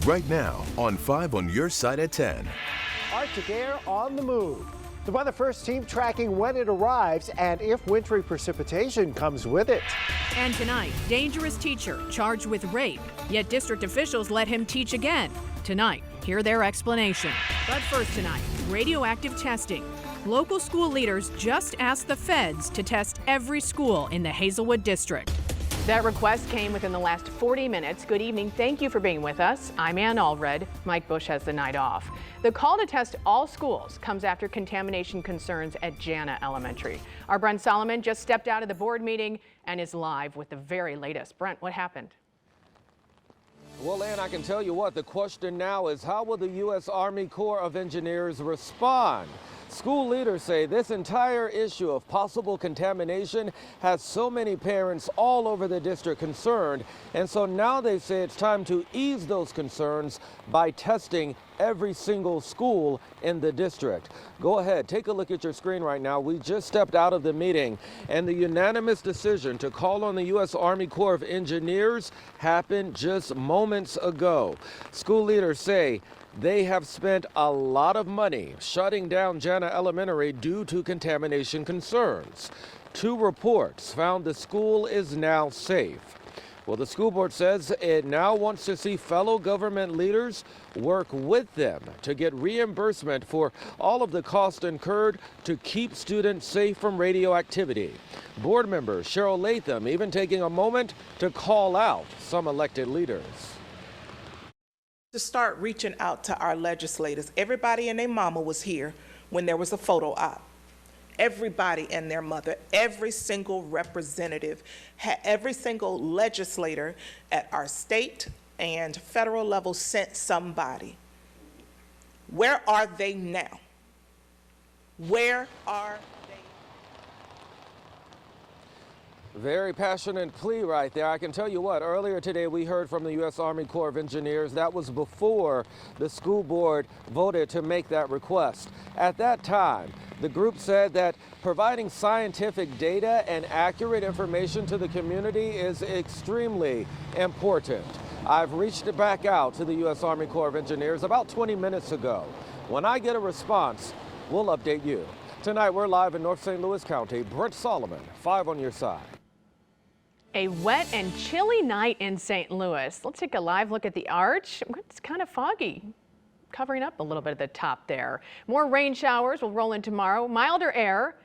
right now on 5 on your side at 10. Arctic air on the move. The Weather First team tracking when it arrives and if wintry precipitation comes with it. And tonight, dangerous teacher charged with rape, yet district officials let him teach again. Tonight, hear their explanation. But first tonight, radioactive testing. Local school leaders just asked the feds to test every school in the Hazelwood district. That request came within the last 40 minutes. Good evening. Thank you for being with us. I'm Ann Allred. Mike Bush has the night off. The call to test all schools comes after contamination concerns at Jana Elementary. Our Brent Solomon just stepped out of the board meeting and is live with the very latest. Brent, what happened? Well, Ann, I can tell you what, the question now is how will the U.S. Army Corps of Engineers respond? School leaders say this entire issue of possible contamination has so many parents all over the district concerned, and so now they say it's time to ease those concerns by testing every single school in the district. Go ahead, take a look at your screen right now. We just stepped out of the meeting, and the unanimous decision to call on the U.S. Army Corps of Engineers happened just moments ago. School leaders say they have spent a lot of money shutting down Jana Elementary due to contamination concerns. 2 reports found the school is now safe. Well, the school board says it now wants to see fellow government leaders work with them to get reimbursement for all of the costs incurred to keep students safe from radioactivity. Board member Cheryl Latham even taking a moment to call out some elected leaders. To start reaching out to our legislators. Everybody and their mama was here when there was a photo op. Everybody and their mother, every single representative, every single legislator at our state and federal level sent somebody. Where are they now? Where are Very passionate plea right there. I can tell you what, earlier today we heard from the U.S. Army Corps of Engineers. That was before the school board voted to make that request. At that time, the group said that providing scientific data and accurate information to the community is extremely important. I've reached back out to the U.S. Army Corps of Engineers about 20 minutes ago. When I get a response, we'll update you. Tonight, we're live in North St. Louis County. Brent Solomon, 5 on your side. A wet and chilly night in St. Louis. Let's take a live look at the arch. It's kind of foggy, covering up a little bit at the top there. More rain showers will roll in tomorrow. Milder air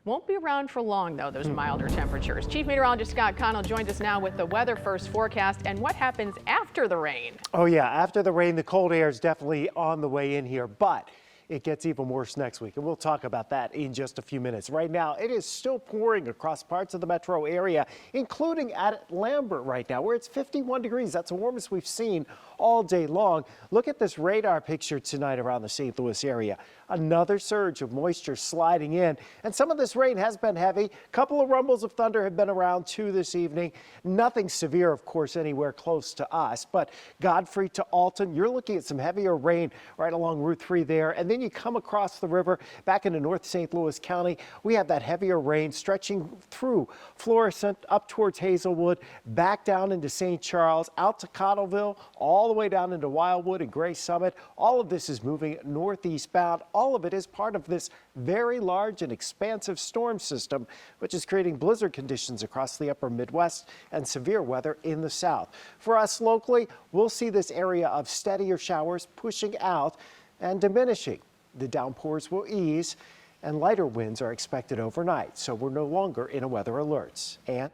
won't be around for long, though, those milder temperatures. Chief Meteorologist Scott Connell joins us now with the Weather First forecast and what happens after the rain. Oh yeah, after the rain, the cold air is definitely on the way in here, but it gets even worse next week, and we'll talk about that in just a few minutes. Right now, it is still pouring across parts of the metro area, including at Lambert right now, where it's 51 degrees. That's the warmest we've seen all day long. Look at this radar picture tonight around the St. Louis area. Another surge of moisture sliding in, and some of this rain has been heavy. A couple of rumbles of thunder have been around too this evening. Nothing severe, of course, anywhere close to us, but Godfrey to Alton, you're looking at some heavier rain right along Route 3 there, and then you come across the river back into North St. Louis County. We have that heavier rain stretching through Florissant up towards Hazelwood, back down into St. Charles, out to Cottleville, all the way down into Wildwood and Gray Summit. All of this is moving northeast bound. All of it is part of this very large and expansive storm system, which is creating blizzard conditions across the upper Midwest and severe weather in the south. For us locally, we'll see this area of steadier showers pushing out and diminishing. The downpours will ease and lighter winds are expected overnight, so we're no longer in a weather alerts. And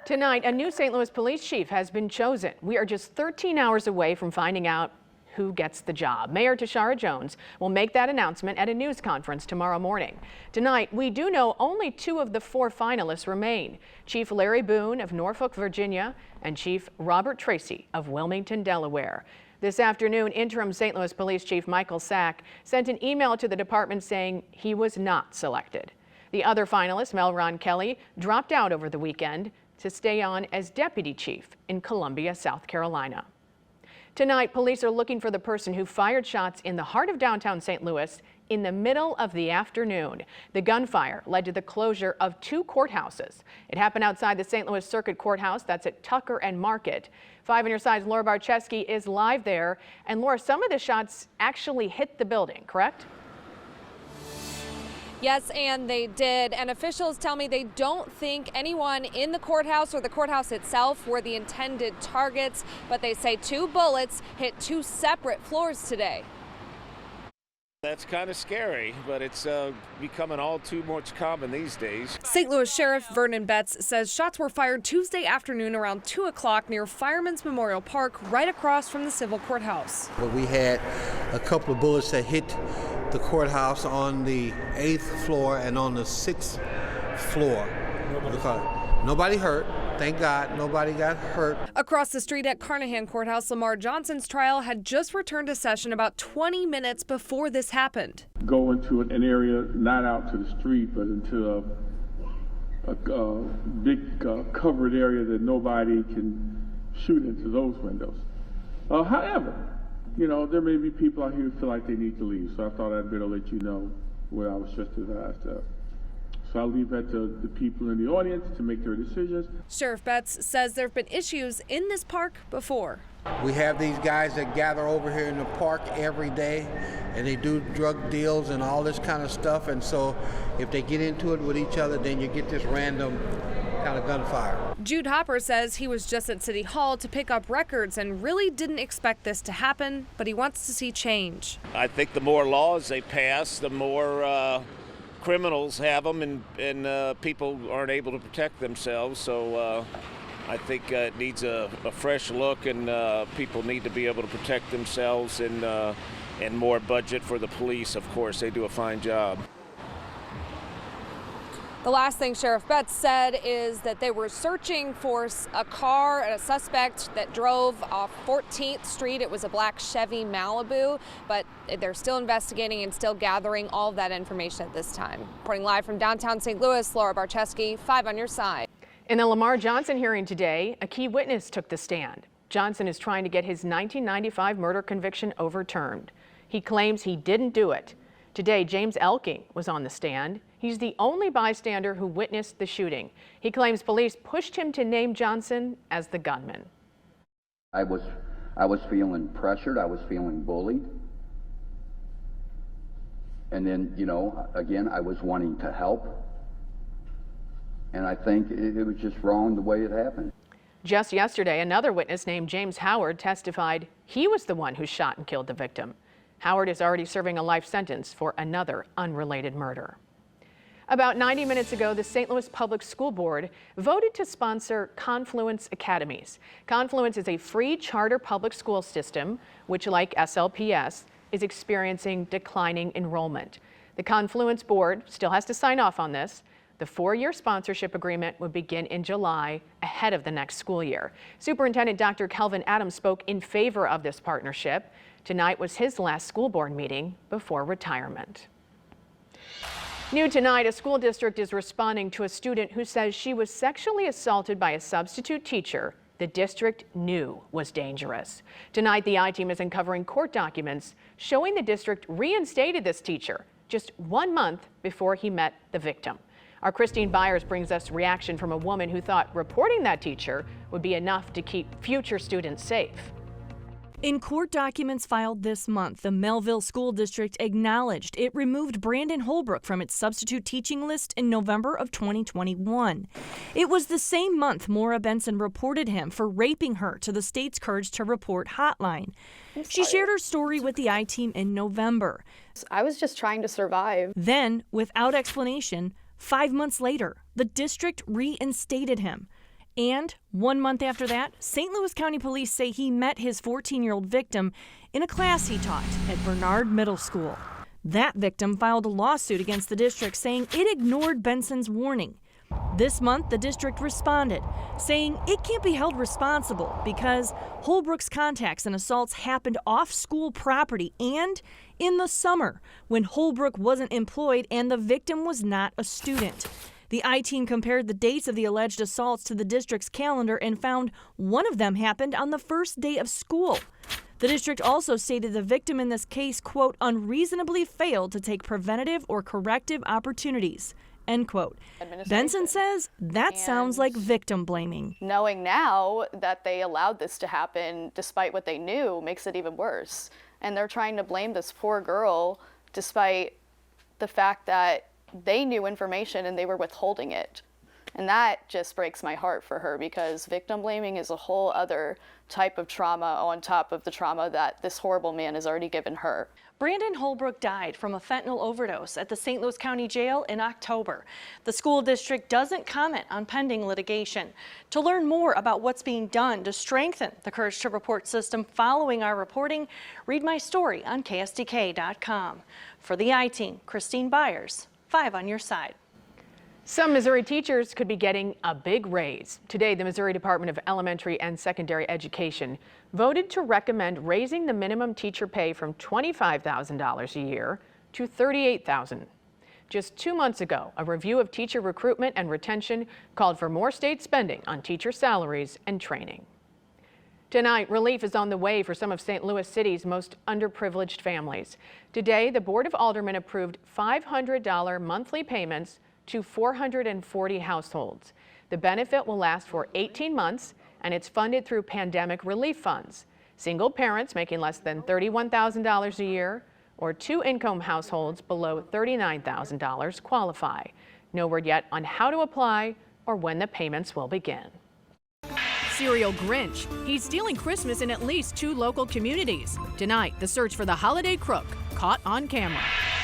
tonight, a new St. Louis police chief has been chosen. We are just 13 hours away from finding out who gets the job. Mayor Tashara Jones will make that announcement at a news conference tomorrow morning. Tonight, we do know only 2 of the 4 finalists remain. Chief Larry Boone of Norfolk, Virginia, and Chief Robert Tracy of Wilmington, Delaware. This afternoon, interim St. Louis Police Chief Michael Sack sent an email to the department saying he was not selected. The other finalist, Melron Kelly, dropped out over the weekend to stay on as deputy chief in Columbia, South Carolina. Tonight, police are looking for the person who fired shots in the heart of downtown St. Louis in the middle of the afternoon. The gunfire led to the closure of 2 courthouses. It happened outside the St. Louis Circuit Courthouse. That's at Tucker and Market. 5 on your side's Laura Barczewski is live there. And Laura, some of the shots actually hit the building, correct? Yes, and they did. And officials tell me they don't think anyone in the courthouse or the courthouse itself were the intended targets, but they say 2 bullets hit 2 separate floors today. That's kind of scary, but it's becoming all too much common these days. St. Louis Sheriff Vernon Betts says shots were fired Tuesday afternoon around 2 o'clock near Fireman's Memorial Park, right across from the civil courthouse. But we had a couple of bullets that hit the courthouse on the 8th floor and on the 6th floor. Nobody hurt. Thank God nobody got hurt. Across the street at Carnahan Courthouse, Lamar Johnson's trial had just returned to session about 20 minutes before this happened. Go into an area, not out to the street, but into a big covered area that nobody can shoot into those windows. However, you know, there may be people out here who feel like they need to leave, so I thought I'd better let you know what I was just advised of. So I'll leave that to the people in the audience to make their decisions. Sheriff Betts says there have been issues in this park before. We have these guys that gather over here in the park every day, and they do drug deals and all this kind of stuff. And so if they get into it with each other, then you get this random kind of gunfire. Jude Hopper says he was just at City Hall to pick up records and really didn't expect this to happen, but he wants to see change. I think the more laws they pass, the more criminals have them, and people aren't able to protect themselves. So I think it needs a fresh look, and people need to be able to protect themselves, and more budget for the police. Of course, they do a fine job. The last thing Sheriff Betts said is that they were searching for a car and a suspect that drove off 14th Street. It was a black Chevy Malibu, but they're still investigating and still gathering all of that information at this time. Reporting live from downtown St. Louis, Laura Barczewski, 5 on your side. In the Lamar Johnson hearing today, a key witness took the stand. Johnson is trying to get his 1995 murder conviction overturned. He claims he didn't do it. Today, James Elking was on the stand. He's the only bystander who witnessed the shooting. He claims police pushed him to name Johnson as the gunman. I was feeling pressured. I was feeling bullied. And then, you know, again, I was wanting to help. And I think it was just wrong the way it happened. Just yesterday, another witness named James Howard testified he was the one who shot and killed the victim. Howard is already serving a life sentence for another unrelated murder. About 90 minutes ago, the St. Louis Public School Board voted to sponsor Confluence Academies. Confluence is a free charter public school system, which, like SLPS, is experiencing declining enrollment. The Confluence Board still has to sign off on this. The 4-year sponsorship agreement would begin in July, ahead of the next school year. Superintendent Dr. Kelvin Adams spoke in favor of this partnership. Tonight was his last school board meeting before retirement. New tonight, a school district is responding to a student who says she was sexually assaulted by a substitute teacher the district knew was dangerous. Tonight, the I-Team is uncovering court documents showing the district reinstated this teacher just 1 month before he met the victim. Our Christine Byers brings us reaction from a woman who thought reporting that teacher would be enough to keep future students safe. In court documents filed this month, the Melville School District acknowledged it removed Brandon Holbrook from its substitute teaching list in November of 2021. It was the same month Maura Benson reported him for raping her to the state's Courage to Report hotline. She shared her story with the I-Team in November. I was just trying to survive. Then, without explanation, 5 months later, the district reinstated him. And 1 month after that, St. Louis County Police say he met his 14-year-old victim in a class he taught at Bernard Middle School. That victim filed a lawsuit against the district saying it ignored Benson's warning. This month, the district responded, saying it can't be held responsible because Holbrook's contacts and assaults happened off school property and in the summer when Holbrook wasn't employed and the victim was not a student. The I-Team compared the dates of the alleged assaults to the district's calendar and found one of them happened on the first day of school. The district also stated the victim in this case, quote, unreasonably failed to take preventative or corrective opportunities, end quote. Benson says that sounds like victim blaming. Knowing now that they allowed this to happen despite what they knew makes it even worse. And they're trying to blame this poor girl despite the fact that they knew information and they were withholding it. And that just breaks my heart for her, because victim blaming is a whole other type of trauma on top of the trauma that this horrible man has already given her. Brandon Holbrook died from a fentanyl overdose at the St. Louis County Jail in October. The school district doesn't comment on pending litigation. To learn more about what's being done to strengthen the Courage to Report system following our reporting, read my story on KSDK.com. For the I-Team, Christine Byers, 5 on your side. Some Missouri teachers could be getting a big raise. Today, the Missouri Department of Elementary and Secondary Education voted to recommend raising the minimum teacher pay from $25,000 a year to $38,000. Just 2 months ago, a review of teacher recruitment and retention called for more state spending on teacher salaries and training. Tonight, relief is on the way for some of St. Louis City's most underprivileged families. Today, the Board of Aldermen approved $500 monthly payments to 440 households. The benefit will last for 18 months, and it's funded through pandemic relief funds. Single parents making less than $31,000 a year or 2-income households below $39,000 qualify. No word yet on how to apply or when the payments will begin. Serial Grinch. He's stealing Christmas in at least 2 local communities. Tonight, the search for the holiday crook caught on camera.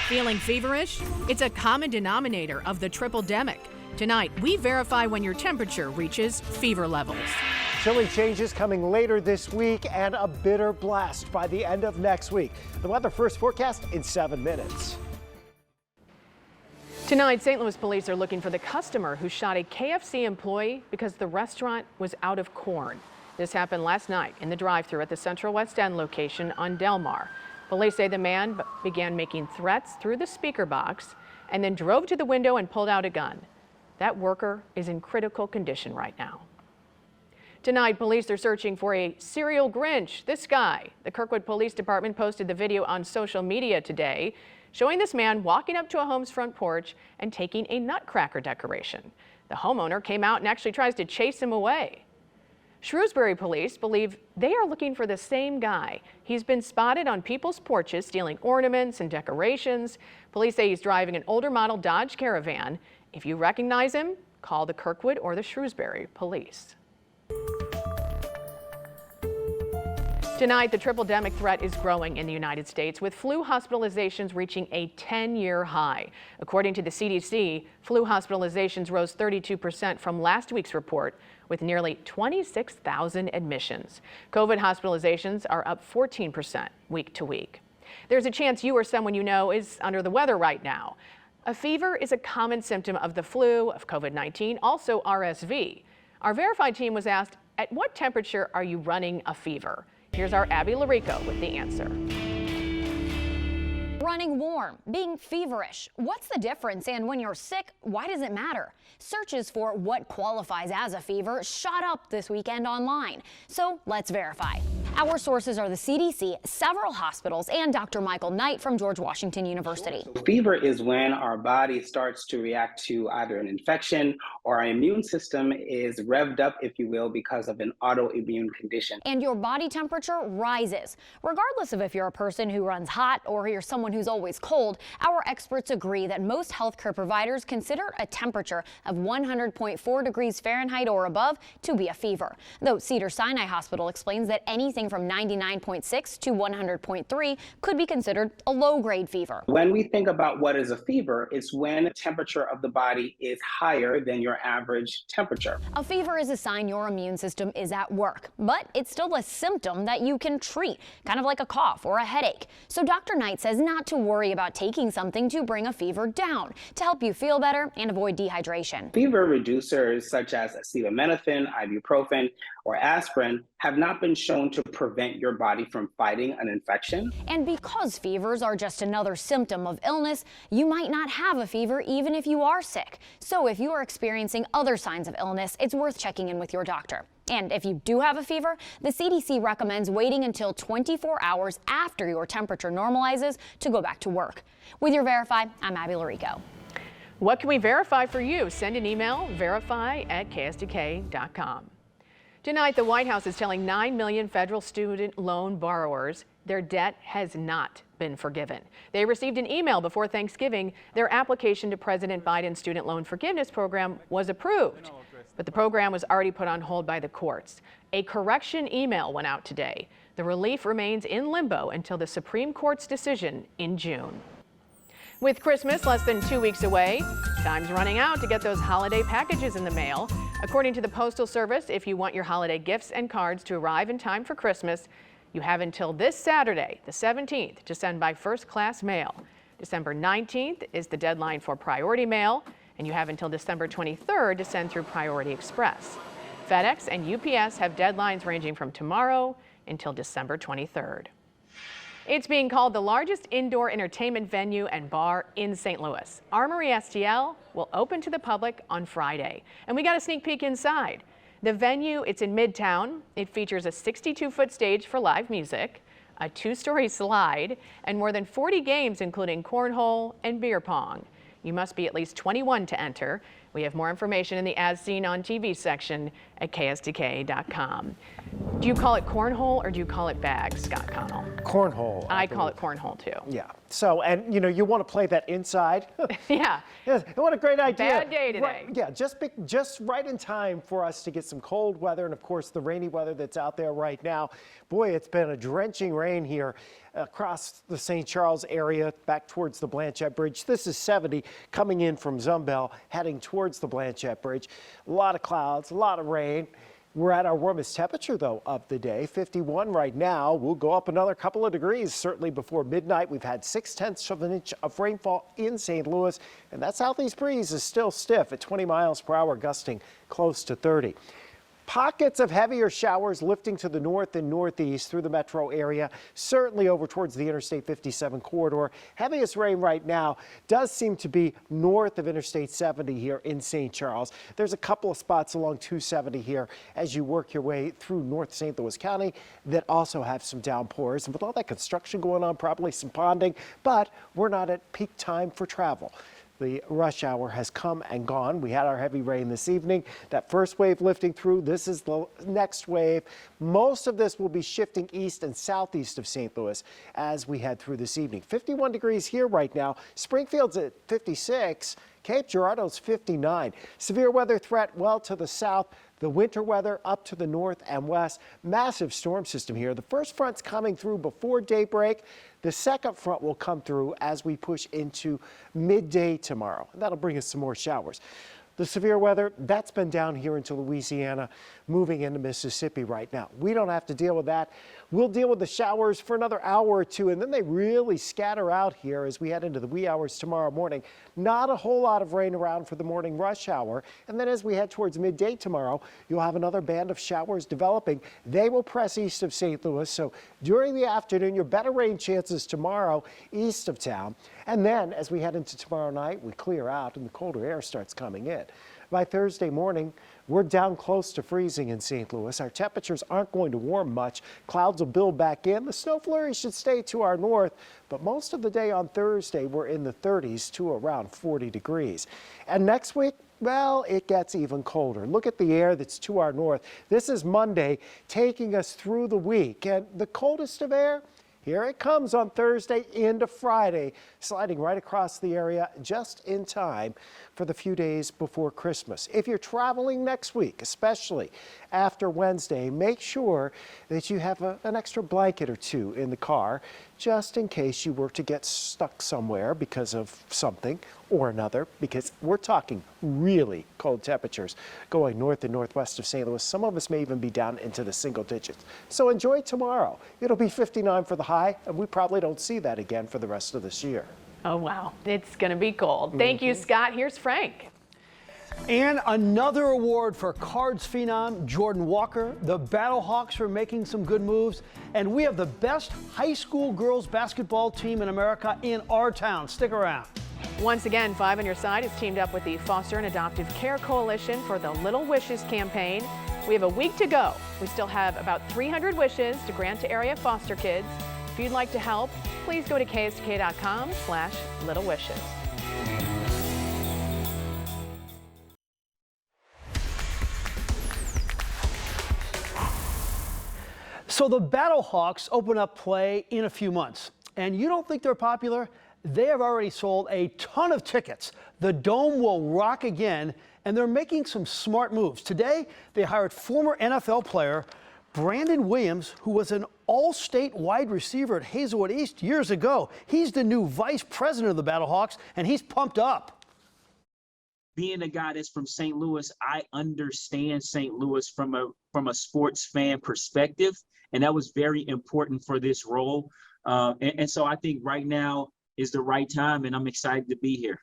Feeling feverish? It's a common denominator of the triple-demic. Tonight, we verify when your temperature reaches fever levels. Chilly changes coming later this week and a bitter blast by the end of next week. The weather first forecast in 7 minutes. Tonight, St. Louis police are looking for the customer who shot a KFC employee because the restaurant was out of corn. This happened last night in the drive-thru at the Central West End location on Delmar. Police say the man began making threats through the speaker box and then drove to the window and pulled out a gun. That worker is in critical condition right now. Tonight, police are searching for a serial Grinch. This guy. The Kirkwood Police Department posted the video on social media today, showing this man walking up to a home's front porch and taking a nutcracker decoration. The homeowner came out and actually tries to chase him away. Shrewsbury police believe they are looking for the same guy. He's been spotted on people's porches stealing ornaments and decorations. Police say he's driving an older model Dodge Caravan. If you recognize him, call the Kirkwood or the Shrewsbury police. Tonight, the triple-demic threat is growing in the United States, with flu hospitalizations reaching a 10-year high. According to the CDC, flu hospitalizations rose 32% from last week's report, with nearly 26,000 admissions. COVID hospitalizations are up 14% week to week. There's a chance you or someone you know is under the weather right now. A fever is a common symptom of the flu, of COVID-19, also RSV. Our Verified team was asked, at what temperature are you running a fever? Here's our Abby Larico with the answer. Running warm, being feverish. What's the difference? And when you're sick, why does it matter? Searches for what qualifies as a fever shot up this weekend online. So let's verify. Our sources are the CDC, several hospitals, and Dr. Michael Knight from George Washington University. Fever is when our body starts to react to either an infection or our immune system is revved up, if you will, because of an autoimmune condition. And your body temperature rises. Regardless of if you're a person who runs hot or you're someone who's always cold, our experts agree that most healthcare providers consider a temperature of 100.4 degrees Fahrenheit or above to be a fever. Though Cedars-Sinai Hospital explains that anything from 99.6 to 100.3 could be considered a low-grade fever. When we think about what is a fever, it's when the temperature of the body is higher than your average temperature. A fever is a sign your immune system is at work, but it's still a symptom that you can treat, kind of like a cough or a headache. So Dr. Knight says not to worry about taking something to bring a fever down, to help you feel better and avoid dehydration. Fever reducers such as acetaminophen, ibuprofen, or aspirin have not been shown to prevent your body from fighting an infection. And because fevers are just another symptom of illness, you might not have a fever even if you are sick. So if you are experiencing other signs of illness, it's worth checking in with your doctor. And if you do have a fever, the CDC recommends waiting until 24 hours after your temperature normalizes to go back to work. With your Verify, I'm Abby Larico. What can we verify for you? Send an email, verify@ksdk.com. Tonight, the White House is telling 9 million federal student loan borrowers their debt has not been forgiven. They received an email before Thanksgiving. Their application to President Biden's student loan forgiveness program was approved, but the program was already put on hold by the courts. A correction email went out today. The relief remains in limbo until the Supreme Court's decision in June. With Christmas less than 2 weeks away, time's running out to get those holiday packages in the mail. According to the Postal Service, if you want your holiday gifts and cards to arrive in time for Christmas, you have until this Saturday, the 17th, to send by first-class mail. December 19th is the deadline for priority mail, and you have until December 23rd to send through Priority Express. FedEx and UPS have deadlines ranging from tomorrow until December 23rd. It's being called the largest indoor entertainment venue and bar in St. Louis. Armory STL will open to the public on Friday, and we got a sneak peek inside. The venue, it's in Midtown. It features a 62-foot stage for live music, a 2-story slide, and more than 40 games, including cornhole and beer pong. You must be at least 21 to enter. We have more information in the As Seen on TV section at ksdk.com. Do you call it cornhole or do you call it bags, Scott Connell? Cornhole. I call it cornhole too. Yeah. So, and you know, you want to play that inside. Yeah. What a great idea. Bad day today. Right, yeah, just right in time for us to get some cold weather and, of course, the rainy weather that's out there right now. Boy, it's been a drenching rain here across the St. Charles area back towards the Blanchette Bridge. This is 70 coming in from Zumbel, heading towards the Blanchette Bridge. A lot of clouds, a lot of rain. We're at our warmest temperature, though, of the day, 51 right now. We'll go up another couple of degrees, certainly before midnight. We've had 0.6 of an inch of rainfall in St. Louis, and that southeast breeze is still stiff at 20 miles per hour, gusting close to 30. Pockets of heavier showers lifting to the north and northeast through the metro area, certainly over towards the Interstate 57 corridor. Heaviest rain right now does seem to be north of Interstate 70 here in St. Charles. There's a couple of spots along 270 here as you work your way through North St. Louis County that also have some downpours. And with all that construction going on, probably some ponding, but we're not at peak time for travel. The rush hour has come and gone. We had our heavy rain this evening. That first wave lifting through. This is the next wave. Most of this will be shifting east and southeast of St. Louis as we head through this evening. 51 degrees here right now. Springfield's at 56. Cape Girardeau's 59. Severe weather threat well to the south. The winter weather up to the north and west. Massive storm system here. The first front's coming through before daybreak. The second front will come through as we push into midday tomorrow. That'll bring us some more showers. The severe weather, that's been down here into Louisiana, moving into Mississippi right now. We don't have to deal with that. We'll deal with the showers for another hour or two, and then they really scatter out here as we head into the wee hours tomorrow morning. Not a whole lot of rain around for the morning rush hour. And then as we head towards midday tomorrow, you'll have another band of showers developing. They will press east of St. Louis. So during the afternoon, your better rain chances tomorrow east of town. And then as we head into tomorrow night, we clear out and the colder air starts coming in. By Thursday morning, we're down close to freezing in St. Louis. Our temperatures aren't going to warm much. Clouds will build back in. The snow flurries should stay to our north, but most of the day on Thursday, we're in the 30s to around 40 degrees. And next week, well, it gets even colder. Look at the air that's to our north. This is Monday, taking us through the week. And the coldest of air, here it comes on Thursday into Friday, sliding right across the area just in time for the few days before Christmas. If you're traveling next week, especially after Wednesday, make sure that you have an extra blanket or two in the car, just in case you were to get stuck somewhere because of something or another, because we're talking really cold temperatures going north and northwest of St. Louis. Some of us may even be down into the single digits. So enjoy tomorrow. It'll be 59 for the high, and we probably don't see that again for the rest of this year. Oh, wow. It's going to be cold. Thank you, Scott. Here's Frank. And another award for Cards phenom Jordan Walker. The Battlehawks are making some good moves. And we have the best high school girls basketball team in America in our town. Stick around. Once again, 5 on Your Side has teamed up with the Foster and Adoptive Care Coalition for the Little Wishes campaign. We have a week to go. We still have about 300 wishes to grant to area foster kids. If you'd like to help, please go to kstk.com/littlewishes. So the Battlehawks open up play in a few months. And you don't think they're popular? They have already sold a ton of tickets. The Dome will rock again, and they're making some smart moves. Today, they hired former NFL player Brandon Williams, who was an all-state wide receiver at Hazelwood East years ago. He's the new vice president of the Battlehawks, and he's pumped up. Being a guy that's from St. Louis, I understand St. Louis from a sports fan perspective, and that was very important for this role. And so I think right now is the right time, and I'm excited to be here.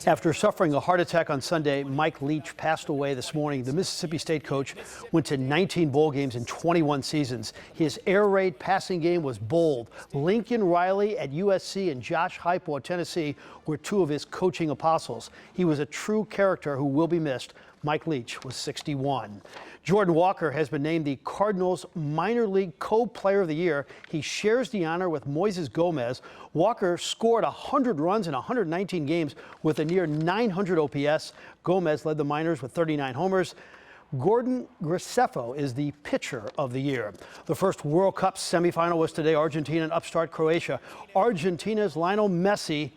After suffering a heart attack on Sunday, Mike Leach passed away this morning. The Mississippi State coach went to 19 bowl games in 21 seasons. His air raid passing game was bold. Lincoln Riley at USC and Josh Heupel at Tennessee were two of his coaching apostles. He was a true character who will be missed. Mike Leach was 61. Jordan Walker has been named the Cardinals Minor League Co-Player of the Year. He shares the honor with Moises Gomez. Walker scored 100 runs in 119 games with a near 900 OPS. Gomez led the minors with 39 homers. Gordon Graceffo is the pitcher of the year. The first World Cup semifinal was today, Argentina and upstart Croatia. Argentina's Lionel Messi,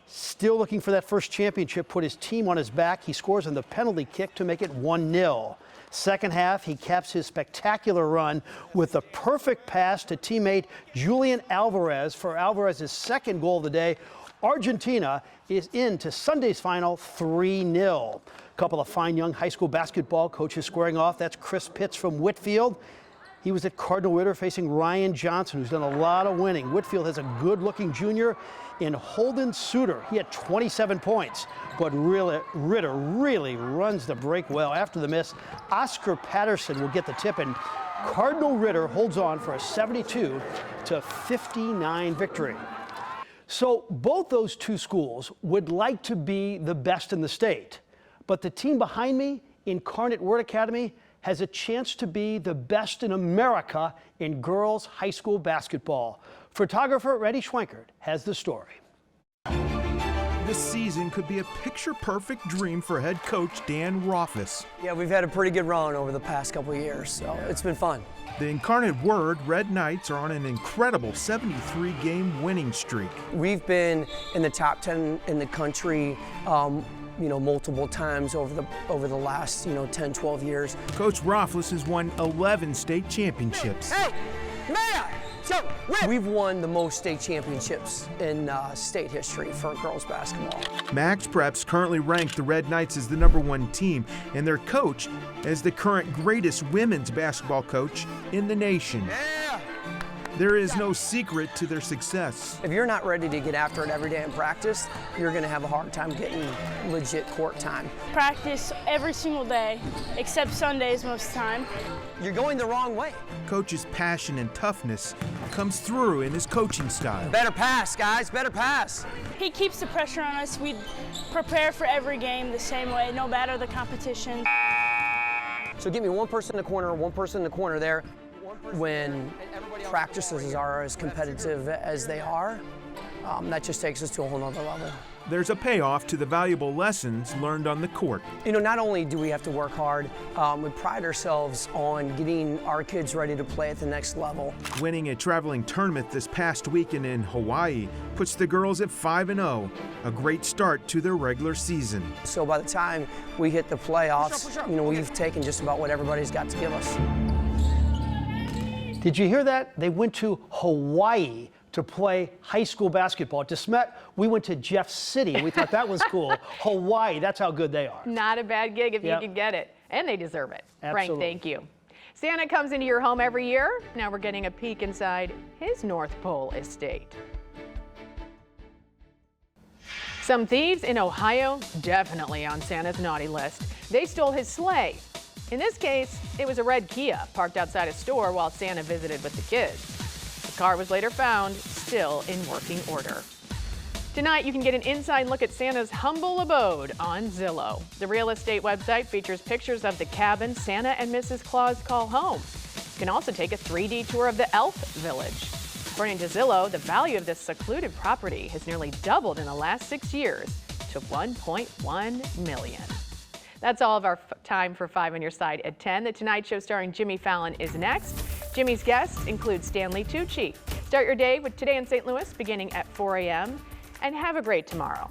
still looking for that first championship, put his team on his back. He scores on the penalty kick to make it 1-0. Second half, he caps his spectacular run with the perfect pass to teammate Julian Alvarez for Alvarez's second goal of the day. Argentina is into Sunday's final 3-0. A couple of fine young high school basketball coaches squaring off. That's Chris Pitts from Whitfield. He was at Cardinal Ritter facing Ryan Johnson, who's done a lot of winning. Whitfield has a good-looking junior in Holden Suter. He had 27 points, but Ritter really runs the break well. After the miss, Oscar Patterson will get the tip, and Cardinal Ritter holds on for a 72-59 victory. So both those two schools would like to be the best in the state, but the team behind me, Incarnate Word Academy, has a chance to be the best in America in girls high school basketball. Photographer Reddy Schwenkert has the story. This season could be a picture-perfect dream for head coach Dan Rothfuss. Yeah, we've had a pretty good run over the past couple of years, so it's been fun. The Incarnate Word Red Knights are on an incredible 73-game winning streak. We've been in the top 10 in the country, multiple times over the last, 10, 12 years. Coach Rothfuss has won 11 state championships. Hey, man! We've won the most state championships in state history for girls basketball. Max Preps currently rank the Red Knights as the #1 team and their coach as the current greatest women's basketball coach in the nation. Yeah. There is no secret to their success. If you're not ready to get after it every day in practice, you're going to have a hard time getting legit court time. Practice every single day, except Sundays most of the time. You're going the wrong way. Coach's passion and toughness comes through in his coaching style. Better pass, guys, better pass. He keeps the pressure on us. We prepare for every game the same way, no matter the competition. So give me one person in the corner there. When practices are as competitive as they are, that just takes us to a whole nother level. There's a payoff to the valuable lessons learned on the court. Not only do we have to work hard, we pride ourselves on getting our kids ready to play at the next level. Winning a traveling tournament this past weekend in Hawaii puts the girls at 5-0, a great start to their regular season. So by the time we hit the playoffs, we've taken just about what everybody's got to give us. Did you hear that? They went to Hawaii to play high school basketball. At DeSmet, we went to Jeff City. We thought that was cool. Hawaii, that's how good they are. Not a bad gig if you can get it. And they deserve it. Absolutely. Frank, thank you. Santa comes into your home every year. Now we're getting a peek inside his North Pole estate. Some thieves in Ohio definitely on Santa's naughty list. They stole his sleigh. In this case, it was a red Kia parked outside a store while Santa visited with the kids. The car was later found still in working order. Tonight, you can get an inside look at Santa's humble abode on Zillow. The real estate website features pictures of the cabin Santa and Mrs. Claus call home. You can also take a 3D tour of the Elf Village. According to Zillow, the value of this secluded property has nearly doubled in the last 6 years to $1.1 million. That's all of our time for 5 on Your Side at 10. The Tonight Show starring Jimmy Fallon is next. Jimmy's guests include Stanley Tucci. Start your day with Today in St. Louis beginning at 4 a.m. and have a great tomorrow.